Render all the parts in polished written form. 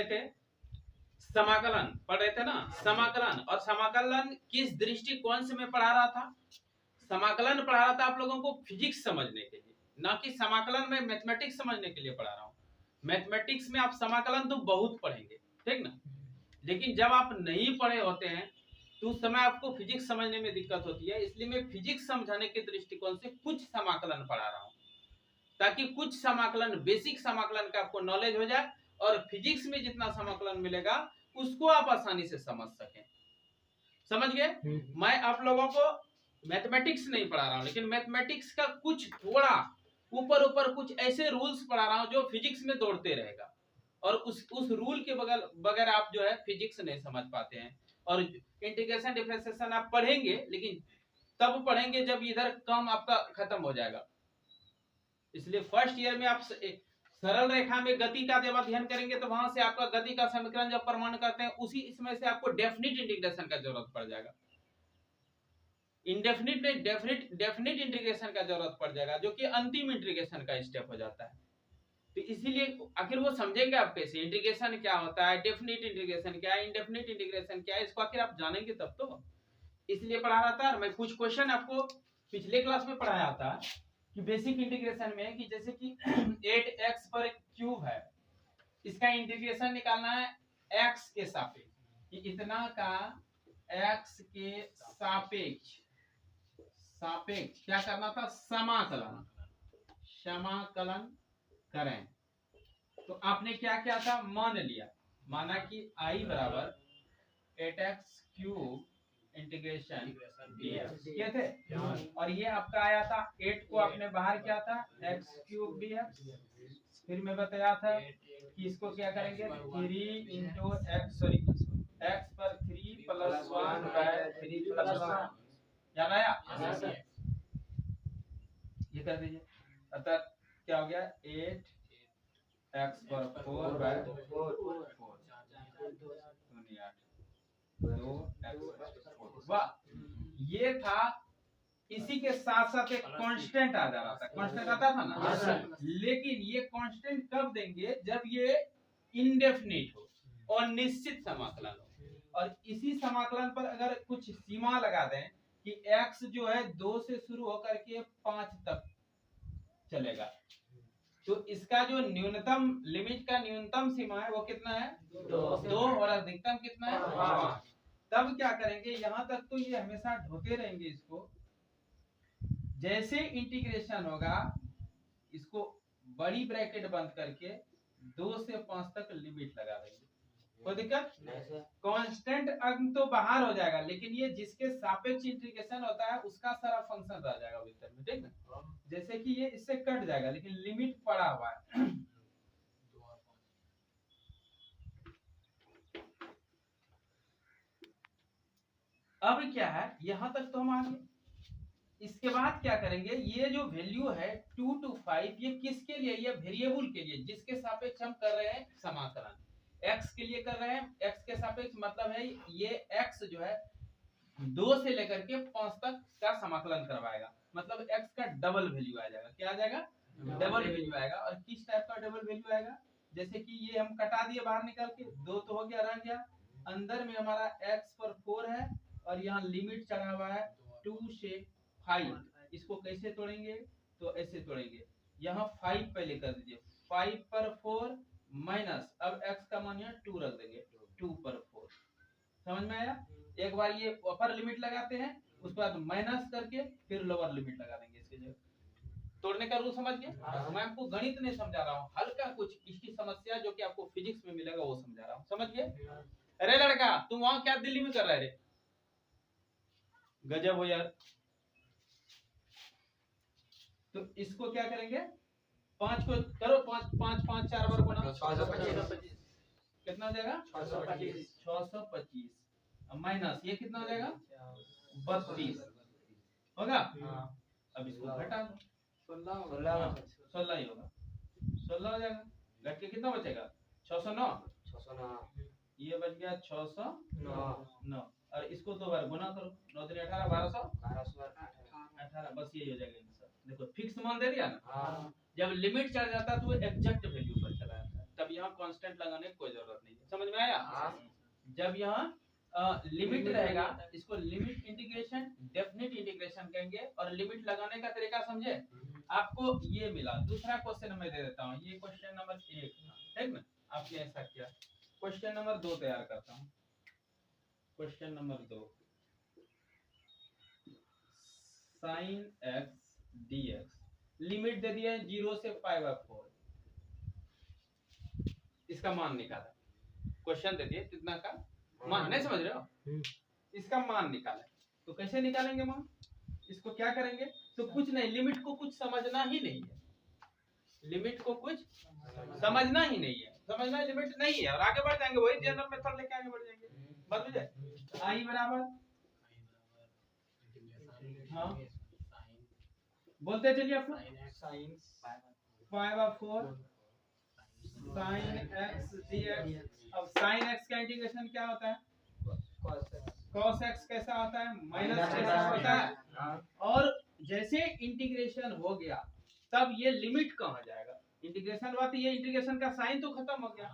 रहे थे समाकलन, पढ़ रहे थे ना समाकलन, और समाकलन किस दृष्टिकोण से मैं पढ़ा रहा था? समाकलन पढ़ा रहा था आप लोगों को फिजिक्स समझने के लिए, ना कि समाकलन में मैथमेटिक्स समझने के लिए पढ़ा रहा हूँ। मैथमेटिक्स में आप समाकलन तो बहुत पढ़ेंगे, ठीक ना, लेकिन जब आप नहीं पढ़े होते हैं तो उस समय आपको फिजिक्स समझने में दिक्कत होती है। इसलिए मैं फिजिक्स समझाने के दृष्टिकोण से कुछ समाकलन पढ़ा रहा हूँ, ताकि कुछ समाकलन, बेसिक समाकलन का आपको नॉलेज हो जाए और फिजिक्स में जितना समाकलन मिलेगा उसको आप आसानी से समझ सकें। समझ गए? मैं आप लोगों को मैथमेटिक्स नहीं पढ़ा रहा हूँ, लेकिन मैथमेटिक्स का कुछ थोड़ा ऊपर ऊपर कुछ ऐसे रूल्स पढ़ा रहा हूँ जो फिजिक्स में दौड़ते रहेगा, और उस रूल के बगैर आप जो है फिजिक्स नहीं समझ पाते हैं। और इंटीग्रेशन डिफरेंशिएशन आप पढ़ेंगे, लेकिन तब पढ़ेंगे जब इधर काम आपका खत्म हो जाएगा। इसलिए फर्स्ट ईयर में आप सरल रेखा में गति का जब अध्ययन करेंगे तो वहां से आपका गति का समीकरण जब प्रमाण करते हैं उसी इसमें से आपको डेफिनिट इंटीग्रेशन का जरूरत पड़ जाएगा, इंडेफिनिट नहीं डेफिनिट इंटीग्रेशन का जरूरत पड़ जाएगा, जो कि अंतिम इंटीग्रेशन का स्टेप हो जाता है। तो इसीलिए आखिर वो समझेंगे आप कैसे, इंटीग्रेशन क्या होता है, डेफिनिट इंटीग्रेशन क्या है, इंडेफिनिट इंटीग्रेशन क्या है, इसको आखिर आप जानेंगे तब तो। इसलिए पढ़ा रहा था। मैं कुछ क्वेश्चन आपको पिछले क्लास में पढ़ाया था कि बेसिक इंटीग्रेशन में, कि जैसे कि 8x पर क्यूब है, इसका इंटीग्रेशन निकालना है x के सापेक्ष, कि इतना का x के सापेक्ष क्या करना था, समाकलन करें। तो आपने क्या किया था, मान लिया, माना कि I बराबर 8x क्यूब इंटीग्रेशन किए थे, और ये आपका आया था 8 को आपने बाहर किया था x क्यूब dx। फिर मैं बताया था कि इसको क्या करेंगे, 3 इंटू एक्स पर 3 प्लस 1 बाय 3 प्लस 1, याद आया? ये कर दीजिए, अतः क्या हो गया, 8x पर 4 बाय 4 वाह, ये था। इसी के साथ साथ एक कांस्टेंट आ जा रहा था, कांस्टेंट आता था ना, लेकिन ये कांस्टेंट कब देंगे, जब ये इंडेफिनिट हो और निश्चित समाकलन हो। और इसी समाकलन पर अगर कुछ सीमा लगा दें कि x जो है 2 से शुरू होकर के 5 तक चलेगा, तो इसका जो न्यूनतम लिमिट का न्यूनतम सीमा है वो कितना है, 2, और अधिकतम कितना है, 5। तब क्या करेंगे, यहां तक तो ये हमेशा ढोते रहेंगे इसको, जैसे इंटीग्रेशन होगा इसको बड़ी ब्रैकेट बंद करके 2 से 5 तक लिमिट लगा देंगे, कोई दिक्कत? कांस्टेंट अंक तो बाहर हो जाएगा, लेकिन ये जिसके सापेक्ष इंटीग्रेशन होता है उसका सारा फंक्शन रह जाएगा भीतर में, ठीक ना। जैसे कि ये इससे कट जाएगा, लेकिन लिमिट पड़ा हुआ है। अब क्या है, यहां तक तो हम आ गए। इसके बाद क्या करेंगे, ये जो वैल्यू है 2 to 5, ये किसके लिए, ये वेरिएबल के लिए जिसके सापेक्ष हम कर रहे हैं समाकलन, x के लिए कर रहे हैं। x के सापेक्ष मतलब है ये x जो है 2 से लेकर के 5 तक का समाकलन करवाएगा, मतलब x का डबल वैल्यू आ जाएगा। क्या आ जाएगा, डबल वैल्यू आएगा। और किस टाइप का डबल वैल्यू आएगा, जैसे कि ये हम कटा दिए बाहर निकाल के, 2 तो हो गया, रह गया, अंदर में हमारा x पर 4 है और यहाँ लिमिट चढ़ा हुआ है 2 से 5। इसको कैसे तोड़ेंगे, तो ऐसे तोड़ेंगे, यहाँ 5 पहले कर दीजिए, 5 पर 4 माइनस, अब x का मान यहाँ 2 रख देंगे, 2 पर 4। समझ में आया? एक बार ये अपर लिमिट लगाते हैं, उसके बाद माइनस करके फिर लोअर लिमिट लगा देंगे इसके जगह। तोड़ने का रूल समझ गए? मैं आपको गणित नहीं समझा रहा हूँ, हल्का कुछ इसकी समस्या जो कि आपको फिजिक्स में मिलेगा वो समझा रहा हूँ, समझ गए? अरे लड़का, तुम वहां क्या दिल्ली में कर रहे रे? गजब हो यार। तो इसको क्या करेंगे, 5 को करो, 5 5 5 4 बार गुना 625, कितना हो जाएगा, 625 माइनस ये कितना हो जाएगा, 32 होगा। अब इसको घटा दो, 16 ही होगा, 16 हो जाएगा। घट के कितना बचेगा, 609, ये बच गया 609। और इसको 2 बार गुना करो, 9 3 18 1218, बस यही हो जाएगा। देखो फिक्स मान दे दिया ना, जब लिमिट चढ़ जाता है तो वो एग्जैक्ट वैल्यू पर चला जाता है, तब यहाँ कांस्टेंट लगाने की कोई जरूरत नहीं है। समझ में आया? जब यहाँ लिमिट रहेगा, इसको लिमिट इंटीग्रेशन, डेफिनेट इंटीग्रेशन कहेंगे। और लिमिट लगाने का तरीका समझे? आपको ये मिला। दूसरा क्वेश्चन मैं दे देता हूँ, ये क्वेश्चन नंबर 1 था, ठीक ना? आपने ऐसा किया। क्वेश्चन नंबर 2 तैयार करता हूँ। Question number 2, sin x dx, limit दे दिया है 0 से π/4, इसका मान निकाला। क्वेश्चन दे दिए कितना का मान, नहीं समझ रहे हो? इसका मान निकाले। तो कैसे निकालेंगे मान? इसको क्या करेंगे? तो कुछ नहीं, लिमिट को कुछ समझना ही नहीं है, लिमिट को कुछ समझना ही नहीं है, समझना लिमिट नहीं है, और आगे बढ़ जाएंगे, वही जनरल मेथड लेके आगे बढ़ जाएंगे। बात बुझे? आई बराबर, हाँ बोलते चलिए अपना, sin π/4 sin x dx। अब sin x का इंटीग्रेशन क्या होता है? cos x कैसा होता है? माइनस कैसा होता है? और जैसे इंटीग्रेशन हो गया तब ये लिमिट कहाँ जाएगा? इंटीग्रेशन हुआ तो ये इंटीग्रेशन का साइन तो खत्म हो गया,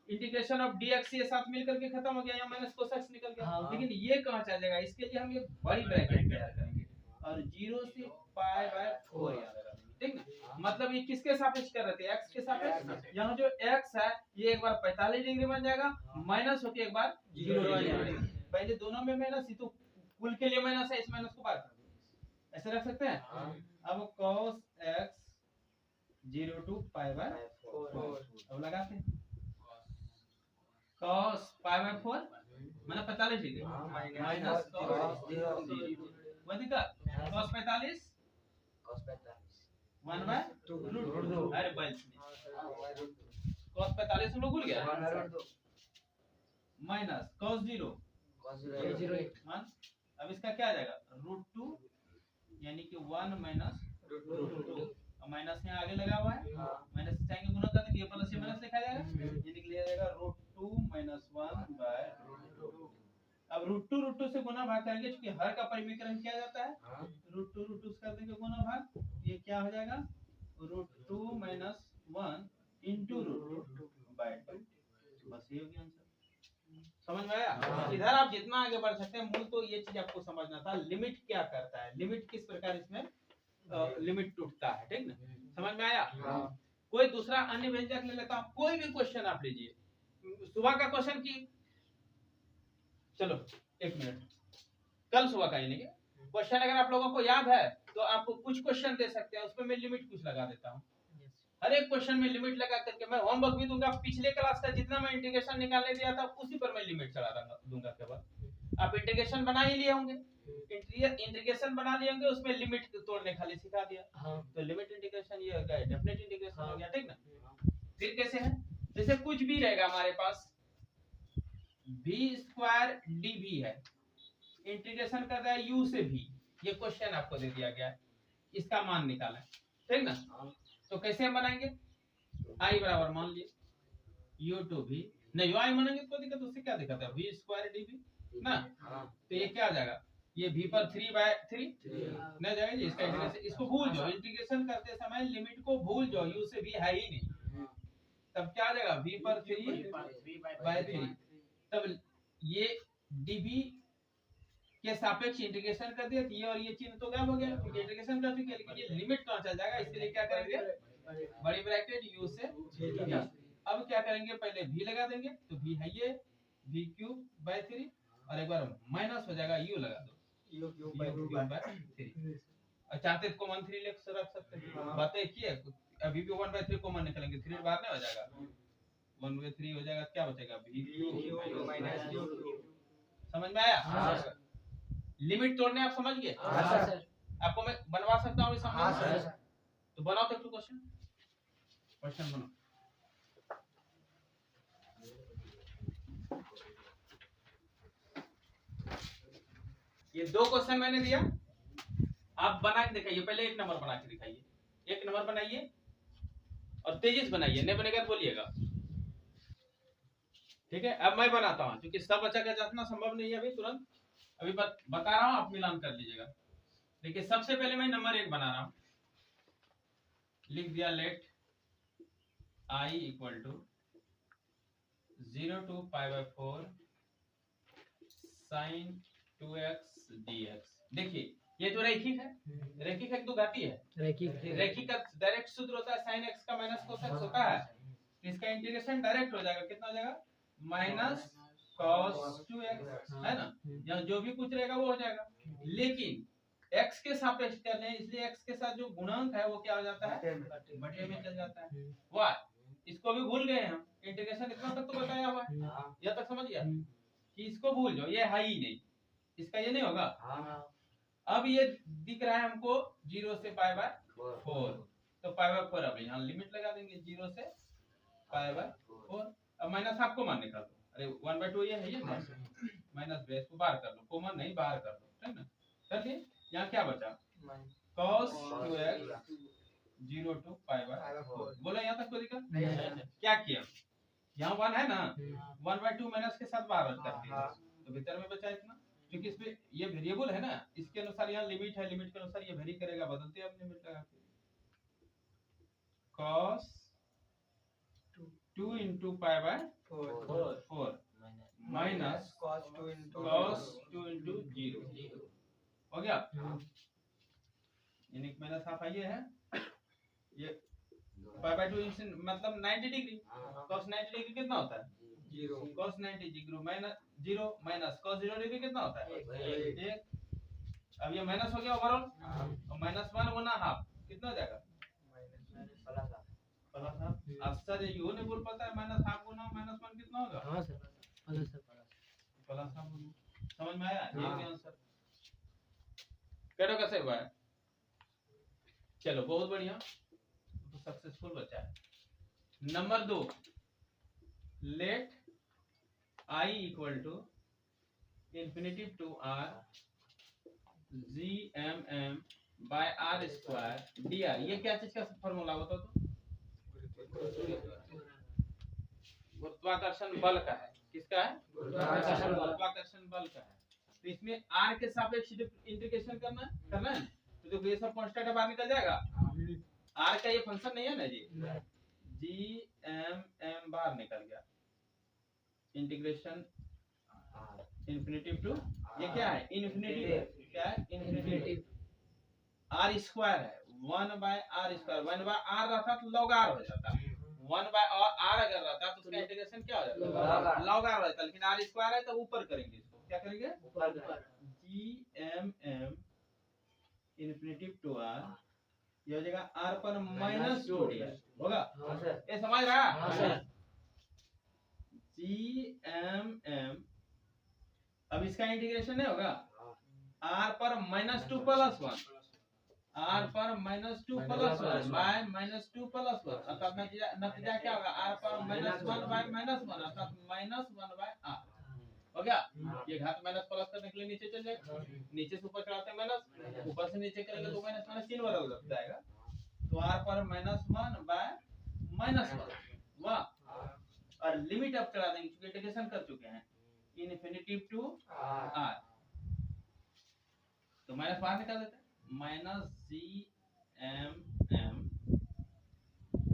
इंटीग्रेशन ऑफ dx ये साथ मिलकर के खत्म हो गया, यहाँ माइनस cos x निकल गया। लेकिन ये कहाँ चला जाएगा? इसके लिए हम ये बड़ी ब्रैकेट तैयार करेंगे और 0 से π/4 याद रखेंगे, ठीक ना? मतलब ये किसके सापेक्ष कर रहे थे? x के सापेक्ष। यहाँ जो x है ये एक बार 45 डिग्री बन जाएगा, माइनस होके एक बार 0 डिग्री। पहले दोनों में माइनस ही, तो कुल के लिए माइनस है, इस माइनस को बाहर कर दो, ऐसे रख सकते हैं। अब cos x 0 to π/4, अब लगाते हैं cos π/4 मतलब 45 डिग्री माइनस cos 0 वधिका cos 45 1/2। अरे बस cos 45 हम लोग भूल गया, माइनस cos 0 1। अब इसका क्या आ जाएगा? √2, यानी कि 1 माइनस √2। और माइनस यहाँ आगे लगा हुआ है, माइनस से चाहेंगे गुना कर देंगे, प्लस से माइनस लिखा जाएगा, यानी कि लिया जाएगा √2 - 1/√2। अब √2 से गुना भाग करेंगे, क्योंकि हर का परिमीकरण किया जाता है। √2 से कर देंगे गुना भाग, ये क्या हो जाएगा? √2 - 1 * √2/2। बस ये हो गया आंसर। समझ में आया? इधर आप जितना आगे बढ़ सकते हैं, मूल तो ये चीज आपको समझना था, लिमिट क्या करता है, लिमिट किस प्रकार इसमें लिमिट टूटता है, ठीक ना? समझ में आया? कोई दूसरा अन्य व्यंजक ले लेता हूं, कोई भी क्वेश्चन आप लीजिए। सुबह का क्वेश्चन की, चलो 1 मिनट, कल सुबह का ही नहीं क्वेश्चन अगर आप लोगों को याद है तो आप कुछ क्वेश्चन दे सकते हैं, उसमें मैं लिमिट कुछ लगा देता हूँ। हर एक क्वेश्चन में लिमिट लगा करके मैं होमवर्क भी दूंगा। पिछले क्लास का जितना मैं इंटीग्रेशन निकालने दिया था उसी पर मैं लिमिट चला दूंगा केवल। आप इंटीग्रेशन बना ही लिए होंगे, इंटीग्रेशन बना लिए होंगे, उसमें लिमिट तोड़ने खाली सिखा दिया। तो लिमिट इंटीग्रेशन ये हो गया, डेफिनेट इंटीग्रेशन हो गया, ठीक ना? फिर कैसे है? जैसे कुछ भी रहेगा हमारे पास, v² dv है, इंटीग्रेशन कर रहा है u से v, ये क्वेश्चन आपको दे दिया गया है, इसका मान निकालें, ठीक ना? तो कैसे हम बनाएंगे? i बराबर मान लिए u to v, नहीं आई मानेंगे तो दिक्कत, उससे क्या दिक्कत है? v² dv ना, तो ये क्या आ जाएगा? ये v पर 3/3 नहीं जाएगा जी, इसका इंटीग्रेशन, इसको भूल जाओ, इंटीग्रेशन करते समय लिमिट को भूल जाओ, u से v है ही नहीं, तब क्या आ जाएगा? v पर 3/3। तब ये dv के सापेक्ष इंटीग्रेशन कर दिया, ये और ये चिन्ह तो गायब हो गया क्योंकि इंटीग्रेशन कर चुके हैं, लेकिन ये लिमिट कहां चल जाएगा? इसके लिए क्या करेंगे? बड़ी ब्रैकेट u से v। अब क्या करेंगे? पहले v लगा देंगे, तो v है ये v³/3, और एक बार माइनस हो जाएगा, u लगा दो u³/3, और चाहते तो कॉमन 3 रख सकते हैं, बात एक ही है। अभी भी 1/3 कॉमन निकलेंगे, 3 बार नहीं हो जाएगा, 1/3 हो जाएगा, क्या बचेगा? v³ - समझ में आया? लिमिट तोड़ने आप समझ गए? आपको मैं बनवा सकता हूँ सामने? तो बनाओ तो क्वेश्चन बनाओ। ये 2 क्वेश्चन मैंने दिया, आप बना के दिखाइए। पहले 1 नंबर बना के दिखाइए, 1 नंबर बनाइए और तेजी से बनाइए, नहीं बनेगा तो बोलिएगा, ठीक है? अब मैं बनाता हूँ, क्योंकि सब बच्चा का जातना संभव नहीं है अभी तुरंत, अभी बता रहा हूँ, आप मिलान कर लीजिएगा। देखिए सबसे पहले मैं नंबर 1 बना रहा हूं, लिख दिया let i = 0 to pi by 4 sin 2x dx। देखिए ये तो रैखिक है, रैखिक है तो घाती है, रैखिक का डायरेक्ट सूत्र होता है sin x का माइनस cos x होता है, तो इसका इंटीग्रेशन डायरेक्ट हो जाएगा, कितना हो जाएगा माइनस cos 2x, है ना, यहाँ जो भी कुछ रहेगा वो हो जाएगा, लेकिन x के सापेक्ष कर रहे हैं इसलिए x के साथ जो गुणांक है वो क्या हो जाता है बटे में चल जाता है। वाह, इसको भी भूल गए हम, इंटीग्रेशन इतना तक तो बताया हुआ है, यह तक समझ गया कि इसको भूल जाओ, ये है ही नहीं, इसका ये नहीं होगा। अब ये दिख रहा है हमको 0 से पाई बाय 4, तो पाई बाय 4 अब यहाँ लिमिट लगा देंगे 0 से पाई बाय 4। अब माइनस आपको मान निकाल दो, अरे 1/2 ये है, ये माइनस बेस को बाहर कर लो, कॉमन नहीं बाहर कर लो, ठीक ना। चलिए यहाँ क्या बचा cos 2x 0 to pi by 4, बोला यहाँ तक कोई दिक्कत नहीं। क्या किया, यहाँ 1 है ना, 1/2 माइनस के साथ बाहर कर दिया, तो भीतर में बचा इतना, क्योंकि इसमें ये वेरिएबल है ना, इसके अनुसार यहाँ लिमिट है, लिमिट के अनुसार ये वेरी करेगा, बदलते हैं अपने लिमिट लगा के। cos 2 into pi by 4 minus cos 2 into 0 हो गया, यानी माइनस हाफ ये है, ये पाई बाय 2 मतलब 90 डिग्री, cos 90 डिग्री कितना होता है 0, cos 90 0 माइनस cos 0 डिग्री कितना होता है 1। अब ये माइनस हो गया ओवरऑल, और -1 गुना हाफ कितना हो जाएगा प्लस हाफ। अक्सर ये नहीं बोल पाता है माइनस हाफ गुना -1 कितना होगा, हां सर प्लस हाफ। समझ में आया ये आंसर कैसे कैसे हुआ है। चलो बहुत बढ़िया, तो सक्सेसफुल बचा है। Number 2, let I equal to infinity to r gmm by r square dr। ये क्या चीज का फॉर्मूला बताओ तो, गुरुत्वाकर्षण बल का है, किसका है गुरुत्वाकर्षण बल का है। तो इसमें r के सापेक्ष इंटीग्रेशन करना है, तो देखो ये सब कांस्टेंट बाहर निकल जाएगा, r का ये फंक्शन नहीं है ना जी, gmm बाहर निकल गया, इंटीग्रेशन इंफिनिटी टू ये क्या है इनफिनिटी, क्या है इनफिनिटी, r स्क्वायर है 1 by r square, 1 by r रहता तो log r हो जाता, 1 बाय r अगर रहता तो उसका इंटीग्रेशन क्या हो जाता log r रहता, लेकिन r स्क्वायर है तो ऊपर करेंगे, इसको क्या करेंगे ऊपर, gmm इंफिनिटी टू r, ये हो जाएगा r पर -2 होगा, ये समझ रहा gmm। अब इसका इंटीग्रेशन नहीं होगा, r पर -2 प्लस 1, r पर -2 प्लस 1 बाय -2 प्लस 1, अर्थात नतीजा क्या होगा r पर -1 बाय -1, अर्थात -1 बाय r हो गया। ये घात माइनस प्लस करने के लिए नीचे चल जाएगा, नीचे से ऊपर चढ़ाते हैं माइनस, ऊपर से नीचे करेंगे तो माइनस माइनस चिन्ह बदल जाएगा, तो r पर -1 बाय -1 वाह, और लिमिट अब चढ़ा देंगे क्योंकि इंटीग्रेशन कर चुके हैं इनफिनिटी टू r, तो माइनस बाहर निकाल देते हैं, -gmm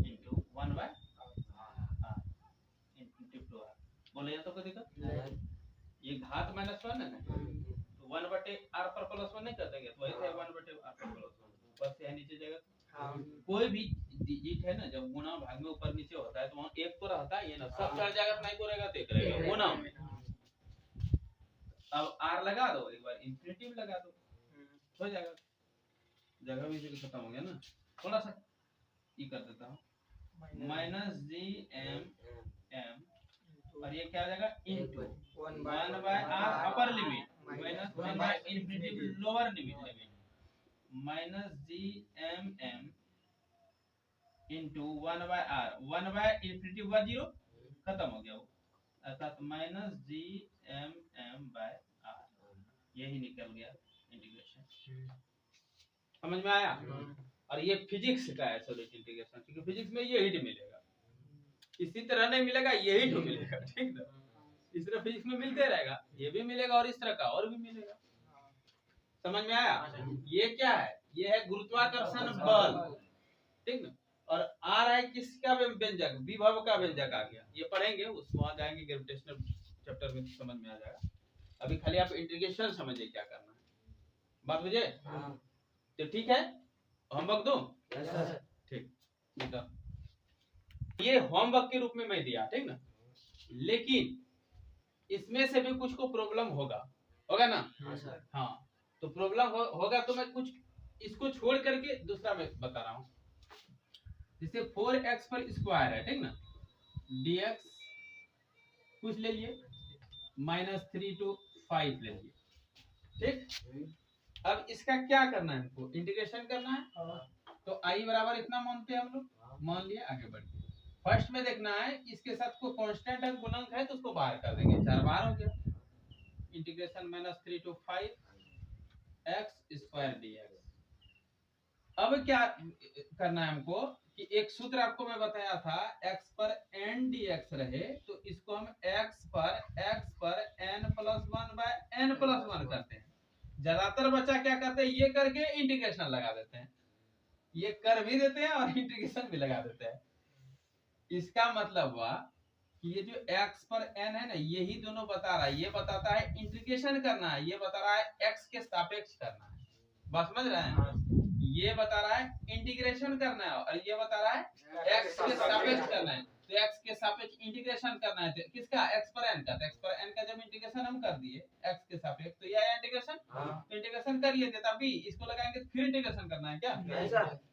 into 1 by r infinity to r। बोले या तो कोई दिक्कत, ये घात -1 है ना, तो 1 बटे r पर +1 नहीं कर देंगे, तो ऐसे 1 बटे r पर +1 ऊपर से नीचे जाएगा। कोई भी डिजिट है ना, जब गुणा भाग में ऊपर नीचे होता है तो वहां एक तो रहता है, ये ना सब चढ़ जाएगा तो नहीं को रहेगा, तो एक रहेगा गुणा में। अब r लगा दो, एक बार इंफिनिटी में लगा दो, हो जाएगा, जगह भी से खत्म हो गया ना, थोड़ा सा ये कर देता हूं -gmm, और ये क्या हो जाएगा into 1 by r upper limit minus 1 by infinity lower limit, -gmm into 1 by r, 1 by infinity हुआ 0 खत्म हो गया वो, अर्थात -gmm बाय r, यही निकल गया इंटीग्रेशन। समझ में आया। और ये फिजिक्स का है सॉलिड इंटीग्रेशन, क्योंकि फिजिक्स में ये हिट मिलेगा, इसी तरह नहीं मिलेगा, ये हिट मिलेगा, ठीक ना, इस तरह फिजिक्स में मिलते रहेगा, ये भी मिलेगा और इस तरह का और भी मिलेगा। समझ में आया। ये क्या है, ये है गुरुत्वाकर्षण बल, ठीक ना, और आ रहा है किसका व्यंजक, विभव का व्यंजक आ गया। ये पढ़ेंगे, उसको वहां जाएंगे ग्रेविटेशनल चैप्टर में, समझ में आ जाएगा। अभी खाली आप इंटीग्रेशन समझिए क्या करना है, बात बुझे? तो ठीक है, होमवर्क दो। ठीक, ये होमवर्क के रूप में मैं दिया, ठीक ना, लेकिन इसमें से भी कुछ को प्रॉब्लम होगा ना? हाँ, तो प्रॉब्लम होगा तो मैं कुछ इसको छोड़ करके दूसरा मैं बता रहा हूँ। जैसे 4x पर स्क्वायर है, ठीक ना, dx कुछ ले लिए, -3 to 5 ले लिए, ठीक। अब इसका क्या करना है, हमको इंटीग्रेशन करना है। तो i बराबर इतना मानते हैं हम लोग, मान लिए, आगे बढ़ते। फर्स्ट में देखना है इसके साथ कोई कांस्टेंट है, गुणक है, तो उसको बाहर कर देंगे, 4 बाहर हो गया। Integration -3 to 5 x square dx। अब क्या करना है हमको कि एक सूत्र आपको मैं बताया था, x पर n dx रहे तो इसको हम x पर n+1/n+1 करते हैं। ज्यादातर बच्चा क्या करते हैं, ये करके इंटीग्रेशन लगा देते हैं, ये कर भी देते हैं और इंटीग्रेशन भी लगा देते हैं। इसका मतलब हुआ कि ये जो x पर n है ना, यही दोनों बता रहा है, ये बताता है इंटीग्रेशन करना है, ये बता रहा है x के सापेक्ष करना है। बात समझ रहे हैं? ये बता रहा है इंटीग्रेशन करना है और ये बता रहा है x के सापेक्ष करना है। तो x के सापेक्ष इंटीग्रेशन करना है, किसका, x पर n का। तो x पर n का जब इंटीग्रेशन हम कर दिए x के सापेक्ष, तो यह इंटीग्रेशन, इंटीग्रेशन करिए थे, तभी इसको लगाएंगे, फिर इंटीग्रेशन करना है क्या?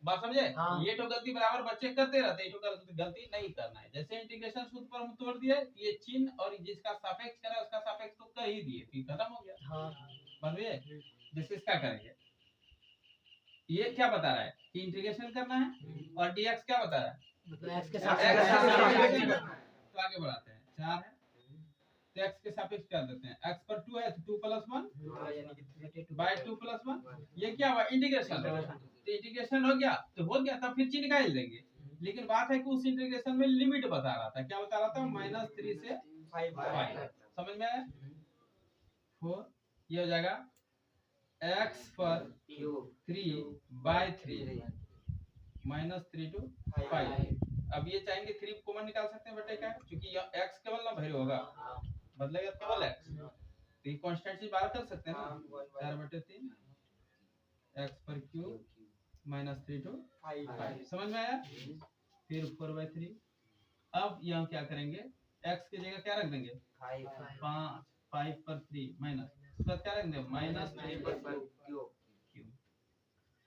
बात समझे? ये तो गलती बराबर बच्चे करते रहते हैं, ये तो गलती नहीं करना है। जैसे इंटीग्रेशन सूत्र पर हम तोड़ दिए, ये चिन्ह और जिसका सापेक्ष करा उसका सापेक्ष तो कर ही दिए, फिर खत्म हो गया। समझिए? जैसे इसका करेंगे, ये क्या बता रहा है कि इंटीग्रेशन करना है, और dx क्या बता रहा है, x के सापेक्ष। तो आगे बढ़ाते हैं, 4 है तो x के सापेक्ष कर देते हैं, x पर 2 है तो 2 + 1 बाय 2 + 1, ये क्या हुआ, इंटीग्रेशन। तो इंटीग्रेशन हो गया, तो हो गया, तब फिर चिन्ह निकाल देंगे। लेकिन बात है कि उस इंटीग्रेशन में लिमिट बता रहा था, क्या बता रहा था, -3 से 5। समझ में आया? 4 ये हो जाएगा x पर 3/3 -3 to 5। अब ये चाहेंगे 3 कॉमन निकाल सकते हैं बटे का, क्योंकि यह x केवल ना वैल्यू होगा, बदलेगा केवल x, तो ये कांस्टेंट से बाहर कर सकते हैं ना, 4/3 x पर क्यूब -3 to 5। समझ में आया? फिर 4/3। अब यहाँ क्या करेंगे, x की जगह क्या रख देंगे, 5 पर 3 माइनस, उसके बाद क्या रख देंगे, -3 पर क्यूब।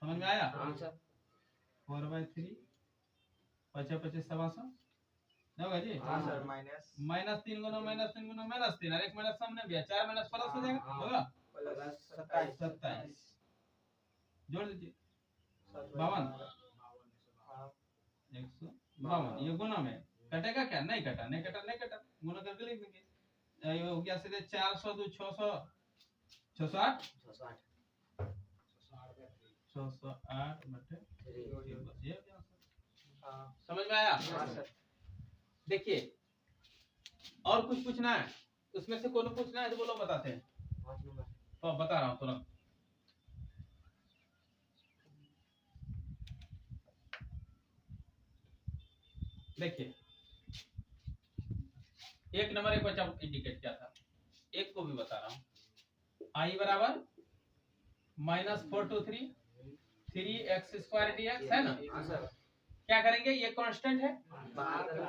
समझ में आया? 4/3 55 700 होगा जी। हाँ सर, -3 गुना -3 और एक माइनस सामने भी है, 4 माइनस प्लस हो जाएगा, होगा 27। जोड़ दीजिए 52 152, ये गुना में कटेगा क्या, नहीं कटा, नहीं कटा, नहीं कटा, गुना करके लिख देंगे। ये हो गया सीधे 400 2 600 608 बटे 3। समझ में आया? देखिए, और कुछ पूछना है उसमें से, कोनो पूछना है तो बोलो, बताते हैं। तो बता रहा हूँ तुरंत। देखिए, एक नंबर एक बच्चा इंडिकेट किया था, एक को भी बता रहा हूँ, i बराबर -4 to 3 3x² dx है ना। क्या करेंगे, ये कांस्टेंट है,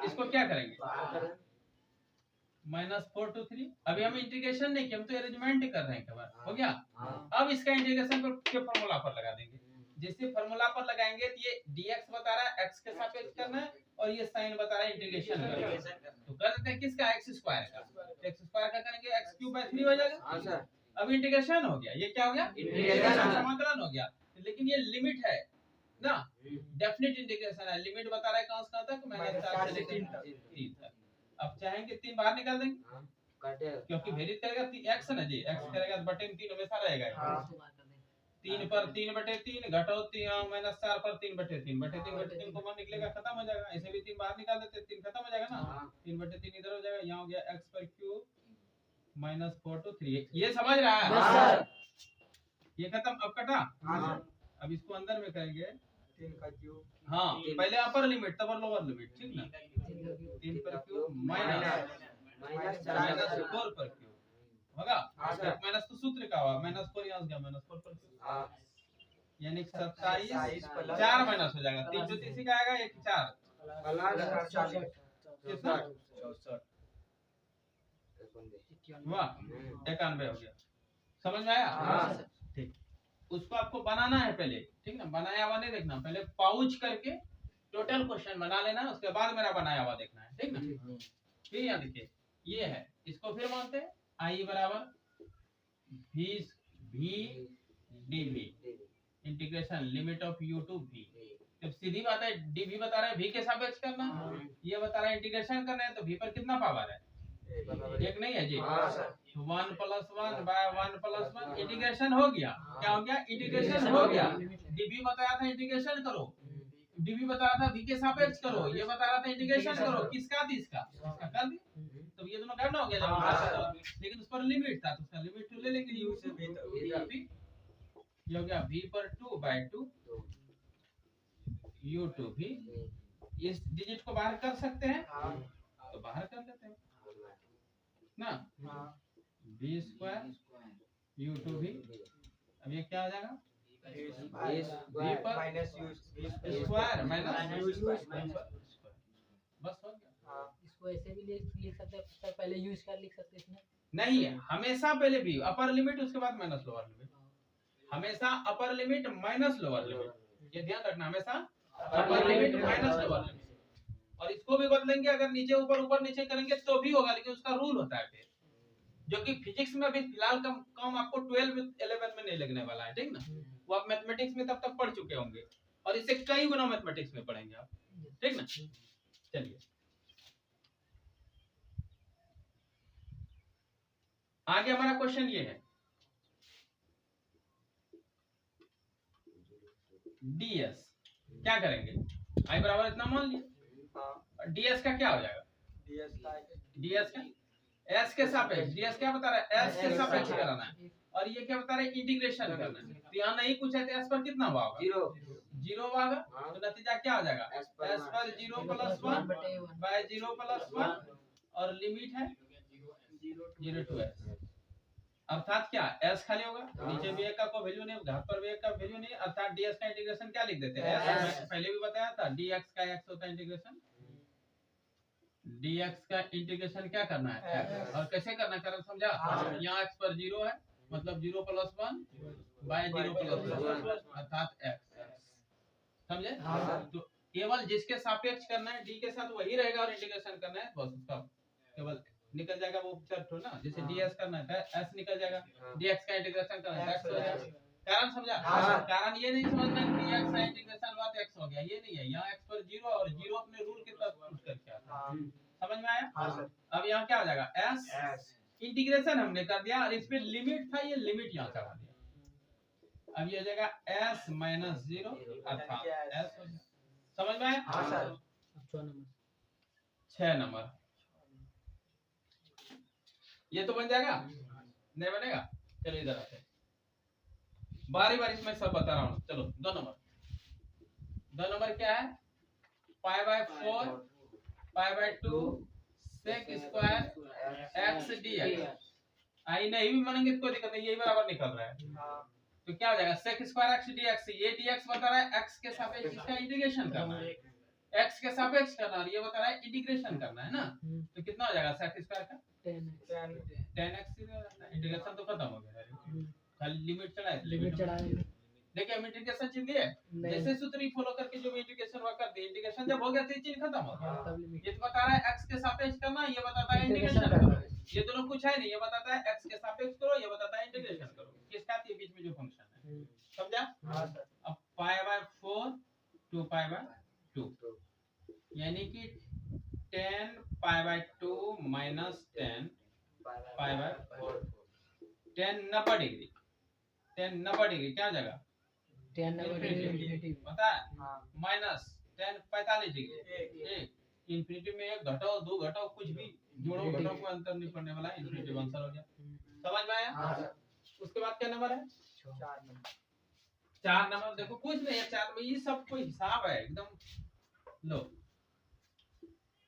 इसको क्या करेंगे, -4 to 3। अभी हम इंटीग्रेशन नहीं किया, हम तो अरेंजमेंट कर रहे हैं, खबर हो गया। अब इसका इंटीग्रेशन के फॉर्मूला पर लगा देंगे। जैसे फॉर्मूला पर लगाएंगे तो ये dx बता रहा है x के सापेक्ष करना है, और ये साइन बता रहा है इंटीग्रेशन करना है। तो कर देते हैं किसका, x² का। x² का करेंगे x³/3 हो जाएगा। अब इंटीग्रेशन हो गया, ये क्या हो गया, इंटीग्रेशन, समाकलन हो गया। लेकिन ये लिमिट है ना, डेफिनेट इंटीग्रेशन है, लिमिट बता रहा है कहां से कहां तक, -4 से लेकर 3 तक। अब चाहेंगे 3 बाहर निकाल देंगे, क्योंकि वेरिएट करेगा x ना जी, x करेगा तो बटे 3 हमेशा रहेगा। 3 पर 3/3 घटाओ -4 पर 3/3 बटे 3 कॉमन निकलेगा, खत्म हो जाएगा। ऐसे भी 3 बाहर निकाल देते, 3 खत्म हो जाएगा ना, 3/3 इधर हो जाएगा, यहाँ हो गया x पर क्यूब -4 to 3। ये समझ रहा है? ये खत्म, अब कटा। अब इसको अंदर में करेंगे 3 का क्यूब, हाँ पहले अपर लिमिट तब लोअर लिमिट, ठीक ना। 3 पर क्यूब माइनस माइनस माइनस 4 पर क्यूब होगा। हाँ सर। माइनस तो सूत्र का हुआ, -4 यहाँ से गया -4 पर क्यूब, यानी 27 4 माइनस हो जाएगा, 3 तो तीसरी का आएगा, 1 4 प्लस 48 कितना 64 हुआ 91 हो गया। समझ में आया? हाँ सर। ठीक, उसको आपको बनाना है पहले, ठीक ना। बनाया हुआ नहीं देखना, पहले पाउच करके टोटल क्वेश्चन बना लेना, उसके बाद मेरा बनाया हुआ देखना है, ठीक ना। फिर यहाँ देखिए ये है, इसको फिर मानते हैं आई बराबर V D V integration limit of U to V. जब सीधी बात है, डी वी बता रहा है वी के सापेक्ष करना, ये बता रहा है इंटीग्रेशन करना है, तो वी पर कितना पावर है, एक नहीं है जी। 1 + 1 बाय 1 + 1 इंटीग्रेशन हो गया। क्या हो गया? इंटीग्रेशन हो गया। डीवी बताया था इंटीग्रेशन करो, डीवी बता रहा था वी के सापेक्ष करो, ये बता रहा था इंटीग्रेशन करो, किसका थी इसका कर दी, तो ये दोनों करना हो गया जब, लेकिन उस पर लिमिट था तो उसका लिमिट तो ले लेंगे यू से भी, ये हो गया v पर 2/2 u2 भी। इस डिजिट को बाहर कर सकते हैं तो बाहर कर लेते हैं ना, v² u2 भी। अब ये क्या हो जाएगा, v पर माइनस यू स्क्वायर माइनस बस हो गया। इसको ऐसे भी लिख सकते हैं, पहले यूज कर लिख सकते हैं इसमें। नहीं है, हमेशा पहले भी अपर लिमिट उसके बाद माइनस लोअर लिमिट, हमेशा अपर लिमिट माइनस लोअर लिमिट, ये ध्यान रखना, हमेशा अपर लिमिट माइनस लोअर लिमिट। और इसको भी बदलेंगे, अगर नीचे ऊपर ऊपर नीचे करेंगे तो भी होगा, लेकिन उसका रूल होता है फिर, जो कि फिजिक्स में भी फिलहाल काम आपको 12 11 में नहीं लगने वाला है, ठीक ना। वो आप मैथमेटिक्स में तब तक पढ़ चुके होंगे, और इससे कई गुना मैथमेटिक्स में पढ़ेंगे आप, ठीक ना। चलिए आगे हमारा क्वेश्चन ये है, ds क्या करेंगे, i बराबर इतना मान लिया, ds का क्या हो जाएगा, ds का s के सापेक्ष, ds क्या बता रहा है, s के सापेक्ष कराना है, और ये क्या बता रहा है, इंटीग्रेशन करना है। तो यहाँ नहीं पूछा तो s पर कितना हुआ होगा, 0 होगा, तो नतीजा क्या हो जाएगा, s पर 0 + 1 बाय 0 + 1 और लिमिट है 0 to s, अर्थात क्या s खाली होगा, नीचे भी एक का कोई वैल्यू नहीं, घात पर भी एक का वैल्यू नहीं, अर्थात ds का इंटीग्रेशन क्या लिख देते हैं, s पहले भी बताया था, dx का x होता है इंटीग्रेशन, dx का इंटीग्रेशन क्या करना है x, और कैसे करना है कारण समझा, यहाँ x पर 0 है, मतलब 0 + 1 बाय 0 + 1 अर्थात x, समझे। तो केवल जिसके सापेक्ष करना है d के साथ वही रहेगा, और इंटीग्रेशन करना है बस उसका केवल निकल जाएगा वो शर्त हो ना, जैसे ds करना है s निकल जाएगा, dx का इंटीग्रेशन करना है x हो जाएगा, कारण समझा। कारण ये नहीं समझना कि dx का इंटीग्रेशन बाद x हो गया, ये नहीं है, यहाँ x पर 0 और 0 अपने रूल के तहत पुट करके आता है, समझ में आया। अब यहाँ क्या हो जाएगा, s इंटीग्रेशन हमने कर दिया, और इस पे लिमिट था, ये लिमिट यहाँ चढ़ा दिया, अब ये हो जाएगा s - 0 अर्थात s हो जाएगा, समझ में आया। 6 नंबर ये तो बन जाएगा, नहीं बनेगा, चलो इधर आते हैं, बारी बारी में सब बता रहा हूँ। चलो 2 नंबर क्या है, π/4 π/2 sec² x dx, आई नहीं भी मानेंगे तो कोई दिक्कत नहीं, यही बराबर निकल रहा है, तो क्या हो जाएगा sec² x dx, ये dx बता रहा है x के सापेक्ष इसका इंटीग्रेशन करना है, x के सापेक्ष करना, और ये बता रहा है इंटीग्रेशन करना है ना, तो कितना हो जाएगा sec² का 10x, इंटीग्रेशन तो खत्म हो गया, खाली लिमिट चढ़ाए, देखिए हम इंटीग्रेशन चीज दिए, जैसे सूत्र फॉलो करके जो भी इंटीग्रेशन हुआ कर दिए, इंटीग्रेशन जब हो गया तो ये चीज खत्म हो गया। ये तो बता रहा है x के सापेक्ष करना, ये बताता है इंटीग्रेशन करना, ये दोनों कुछ है नहीं, ये बताता है x के सापेक्ष करो, ये बताता है इंटीग्रेशन करो, किसका के बीच में जो फंक्शन है, समझा। अब π/4 2 π/2 यानी कि 10 π/2 - 10 π/4, 10 90 डिग्री, 10 90 डिग्री क्या जगह 10 90 पता है, माइनस 10 45 डिग्री, एक इंफिनिटी में एक घटाओ 2 घटाओ कुछ भी जोड़ो घटाओ कोई अंतर नहीं पड़ने वाला, इंफिनिटी आंसर हो गया, समझ में आया। उसके बाद क्या नंबर है, 4 नंबर 4 नंबर देखो कुछ नहीं है 4 में, ये सब कोई हिसाब है एकदम। लो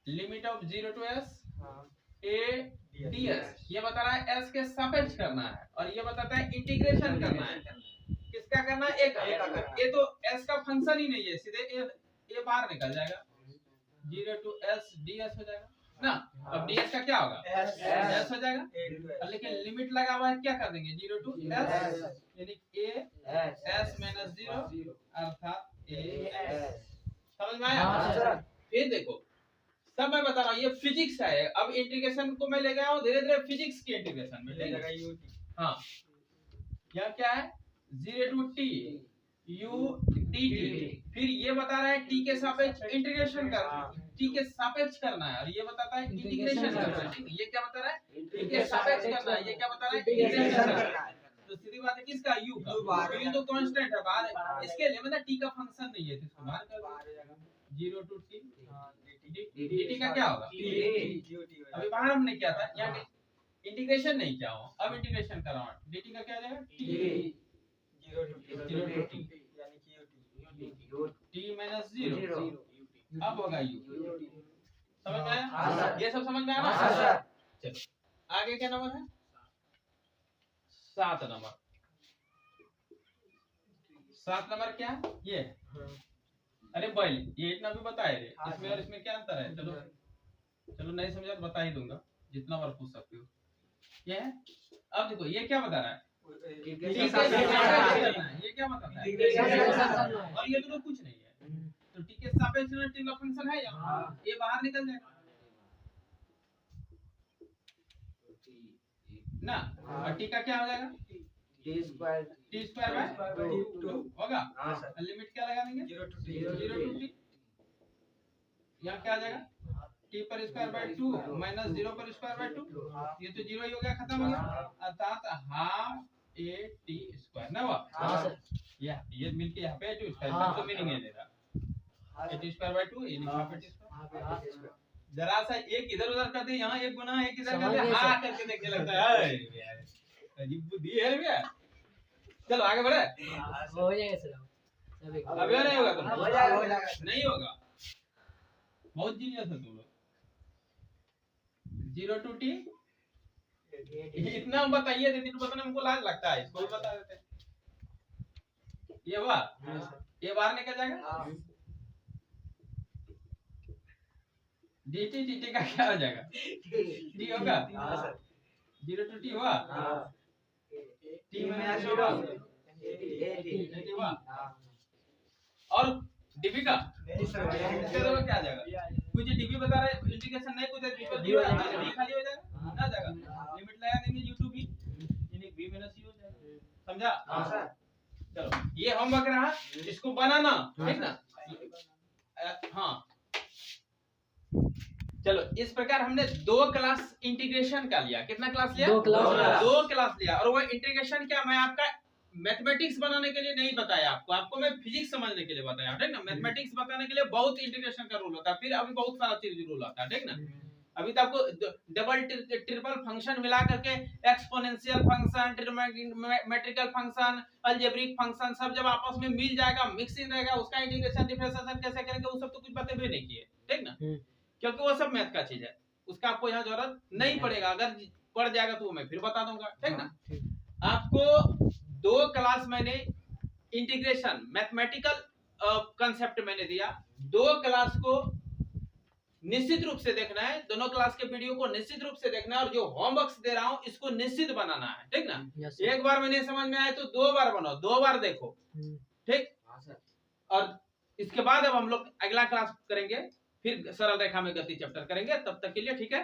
limit of 0 to s a ds, ये बता रहा है s के सापेक्ष करना है, और ये बताता है इंटीग्रेशन करना है। किसका करना है? a का। ये तो s का फंक्शन ही नहीं है, सीधे a बाहर निकल जाएगा, 0 to s ds हो जाएगा ना। अब ds का क्या होगा? s हो जाएगा, लेकिन लिमिट लगा हुआ है, क्या कर देंगे? 0 to s, यानी a s minus 0 अर्थात a। समझ में आया? फिर देखो सब मैं बता रहा हूँ, ये फिजिक्स है। अब इंटीग्रेशन को मैं ले गया हूँ धीरे धीरे फिजिक्स की इंटीग्रेशन में, ठीक है? हाँ, यह क्या है? 0 to t u dt। फिर ये बता रहा है t के सापेक्ष इंटीग्रेशन करना, t के सापेक्ष करना है, और ये बताता है इंटीग्रेशन करना है। ठीक है, ये क्या बता रहा है? t के सापेक्ष करना है, ये क्या बता रहा है? इंटीग्रेशन करना है। तो सीधी बात है किसका? u का। u तो कांस्टेंट है बाहर, इसके लिए मतलब t का फंक्शन नहीं है, तो इसको बाहर कर दो। 0 to t dt का क्या होगा? अभी बाहर हमने किया था, यहाँ इंटीग्रेशन नहीं किया हूँ, अब इंटीग्रेशन कर रहा हूँ। dt का क्या हो जाएगा? t 0 to t t minus 0, अब होगा u। समझ में आया? ये सब समझ में आया ना? चलो आगे क्या नंबर है? 7 नंबर। 7 नंबर क्या है? ये अरे भाई ये इतना भी बताए रे, इसमें और इसमें क्या अंतर है? चलो चलो नहीं समझा तो बता ही दूंगा, जितना बार पूछ सकते हो। ये है, अब देखो ये क्या बता रहा है? ये क्या बताता है? और ये तो कुछ नहीं है, तो t के सापेक्ष में t का फंक्शन है यहाँ, ये बाहर निकल जाएगा ना, और t का क्या हो जाएगा? t square by 2 होगा। लिमिट क्या लगा देंगे? 0 to t, यहाँ क्या आ जाएगा? t पर स्क्वायर बाय 2 माइनस 0 पर स्क्वायर बाय 2, ये तो 0 ही हो गया, खत्म हो गया, अर्थात हाफ a t स्क्वायर ना हुआ। ये मिलके यहाँ पे a t स्क्वायर तो मीनिंग है मेरा, a t स्क्वायर बाय 2 यानी हाफ a t स्क्वायर। जरा सा एक इधर उधर कर दे, यहाँ एक गुना एक इधर कर दे, हाँ करके देखने लगता है यार, अजीब बुद्धि है भैया। चलो आगे बढ़े, हो जाएगा सर। अभी नहीं होगा तुम, नहीं होगा, बहुत जीनियस है तुम लोग। 0 to t इतना बताइए, दीदी बताने हमको लाज लगता है, इसको भी बता देते हैं। ये हुआ, ये बाहर निकल जाएगा, dt का क्या हो जाएगा? t होगा, 0 to t हुआ, t minus होगा, और dv का क्या आ जाएगा? कुछ dv बता रहा है, इंटीग्रेशन नहीं, कुछ d पर 0 खाली हो जाएगा ना, जाएगा लिमिट लगा देंगे u to v यानी v minus u हो जाएगा। समझा? चलो ये होमवर्क रहा, इसको बनाना, ठीक ना? हाँ चलो इस प्रकार हमने 2 क्लास इंटीग्रेशन का लिया। कितना क्लास लिया? 2 क्लास लिया, और वो इंटीग्रेशन क्या मैं आपका मैथमेटिक्स बनाने के लिए नहीं बताया आपको मैं फिजिक्स समझने के लिए बताया, ठीक ना? मैथमेटिक्स बताने के लिए बहुत इंटीग्रेशन का रूल होता है, फिर अभी बहुत सारा चीज रूल आता है, ठीक ना? अभी तो आपको डबल ट्रिपल फंक्शन मिला करके exponential function, trigonometrical function, algebraic function सब जब आपस में मिल जाएगा, मिक्सिंग रहेगा, उसका इंटीग्रेशन डिफरेंशिएशन कैसे करेंगे वो सब तो कुछ बातें भी नहीं किए, ठीक ना? क्योंकि वो सब मैथ का चीज है, उसका आपको यहाँ जरूरत नहीं पड़ेगा, अगर पड़ जाएगा तो मैं फिर बता दूंगा, ठीक ना? आपको 2 क्लास मैंने इंटीग्रेशन मैथमेटिकल कंसेप्ट मैंने दिया, 2 क्लास को निश्चित रूप से देखना है, दोनों क्लास के वीडियो को निश्चित रूप से देखना है, और जो होमवर्क दे रहा हूँ इसको निश्चित बनाना है, ठीक ना? एक बार में नहीं समझ में आए तो 2 बार बनाओ, 2 बार देखो, ठीक? और इसके बाद अब हम लोग अगला क्लास करेंगे, फिर सरल रेखा में गति चैप्टर करेंगे, तब तक के लिए ठीक है।